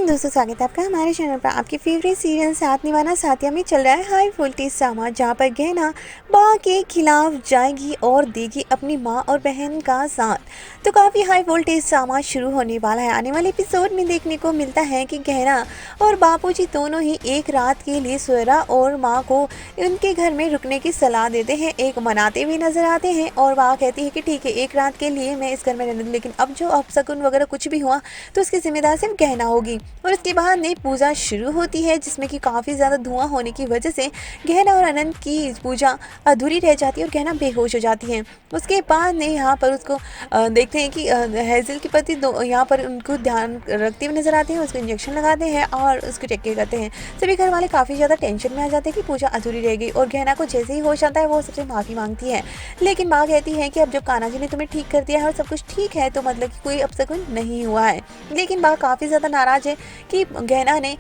दोस्तों, स्वागत है आपका हमारे चैनल पर। आपकी फेवरेट सीरियल साथ निभाना साथिया में चल रहा है हाई वोल्टेज ड्रामा, जहाँ पर गहना बा के खिलाफ जाएगी और देगी अपनी माँ और बहन का साथ। तो काफ़ी हाई वोल्टेज ड्रामा शुरू होने वाला है। आने वाले एपिसोड में देखने को मिलता है कि गहना और बापूजी दोनों ही एक रात के लिए स्वेरा और माँ को उनके घर में रुकने की सलाह देते हैं, एक मनाते भी नजर आते हैं। और माँ कहती है कि ठीक है, एक रात के लिए मैं इस घर में रहने दूँ, लेकिन अब जो अपशगुन वगैरह कुछ भी हुआ तो उसकी जिम्मेदार सिर्फ गहना होगी। और उसके बाद नई पूजा शुरू होती है, जिसमें कि काफ़ी ज़्यादा धुआं होने की वजह से गहना और अनंत की पूजा अधूरी रह जाती है और गहना बेहोश हो जाती है। उसके बाद ने यहाँ पर उसको देखते हैं कि हेज़ल के पति यहाँ पर उनको ध्यान रखते हुए नजर आते हैं, उसको इंजेक्शन लगाते हैं और उसको चेक करते हैं। सभी घर वाले काफ़ी ज़्यादा टेंशन में आ जाते हैं कि पूजा अधूरी रह गई। और गहना को जैसे ही होश आता है वो सबसे माफ़ी मांगती है, लेकिन माँ कहती है कि अब जब कान्हा जी ने तुम्हें ठीक कर दिया है और सब कुछ ठीक है तो मतलब कि कोई अपशगुन नहीं हुआ है। लेकिन माँ काफ़ी ज़्यादा नाराज़ है कि गहना ने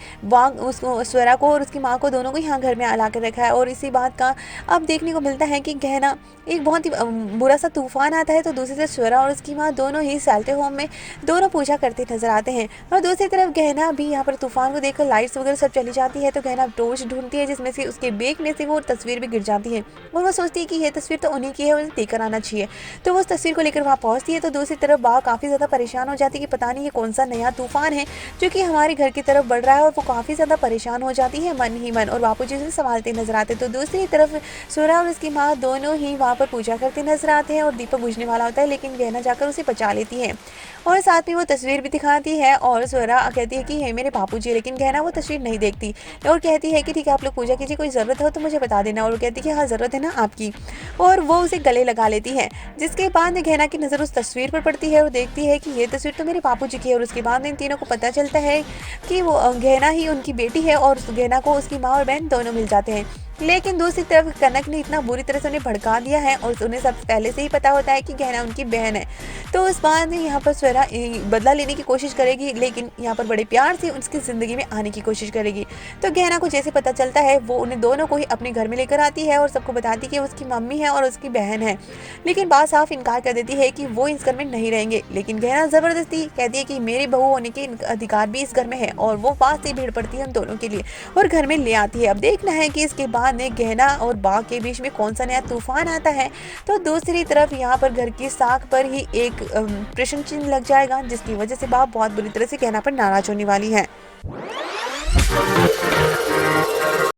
उसको स्वेरा को और उसकी माँ को दोनों को यहाँ घर में ला कर रखा है। और इसी बात का अब देखने को मिलता है कि गहना एक बहुत ही बुरा सा तूफान आता है, तो दूसरी तरफ स्वेरा और उसकी माँ दोनों ही साल्टे होम में दोनों पूजा करते नजर आते हैं। और दूसरी तरफ गहना भी यहाँ पर तूफान को देखकर लाइट्स वगैरह सब चली जाती है, तो गहना टॉर्च ढूंढती है, जिसमें से उसके बैग में से वो तस्वीर भी गिर जाती है। और वो सोचती है कि ये तस्वीर तो उन्हीं की है, उन्हें देकर आना चाहिए। तो वो उस तस्वीर को लेकर वहाँ पहुँचती है, तो दूसरी तरफ बा काफ़ी ज़्यादा परेशान हो जाती है कि पता नहीं ये कौन सा नया तूफान है जो कि हमारे घर की तरफ बढ़ रहा है। और वो काफ़ी ज़्यादा परेशान हो जाती है मन ही मन, और बापूजी उसे संभालते नजर आते। तो दूसरी तरफ स्वेरा और उसकी माँ दोनों ही वहाँ पर पूजा करते नजर आते हैं और दीपक बुझने वाला होता है, लेकिन गहना जाकर उसे बचा लेती है और साथ में वो तस्वीर भी दिखाती है। और स्वेरा कहती है कि हे मेरे बापूजी, लेकिन गहना वो तस्वीर नहीं देखती और कहती है कि ठीक है, आप लोग पूजा कीजिए, कोई ज़रूरत हो तो मुझे बता देना। और वो कहती है कि हाँ, ज़रूरत है ना आपकी, और वो उसे गले लगा लेती है। जिसके बाद गहना की नज़र उस तस्वीर पर पड़ती है और देखती है कि ये तस्वीर तो मेरे बापूजी की है। और उसके बाद इन तीनों को पता चलता है कि वो गहना ही उनकी बेटी है और उस गहना को उसकी माँ और बहन दोनों मिल जाते हैं। लेकिन दूसरी तरफ कनक ने इतना बुरी तरह से उन्हें भड़का दिया है और उन्हें सब पहले से ही पता होता है कि गहना उनकी बहन है। तो उस बाद यहाँ पर स्वेरा बदला लेने की कोशिश करेगी, लेकिन यहाँ पर बड़े प्यार से उसकी ज़िंदगी में आने की कोशिश करेगी। तो गहना को जैसे पता चलता है वो उन्हें दोनों को ही अपने घर में लेकर आती है और सबको बताती है कि उसकी मम्मी है और उसकी बहन है। लेकिन बात साफ इनकार कर देती है कि वो इस घर में नहीं रहेंगे। लेकिन गहना ज़बरदस्ती कहती है कि मेरी बहू होने के अधिकार भी इस घर में है, और वो बात से भीड़ पड़ती है हम दोनों के लिए और घर में ले आती है। अब देखना है कि इसके बाद ने गहना और बा के बीच में कौन सा नया तूफान आता है। तो दूसरी तरफ यहाँ पर घर की साख पर ही एक प्रश्न चिन्ह लग जाएगा, जिसकी वजह से बा बहुत बुरी तरह से गहना पर नाराज होने वाली है।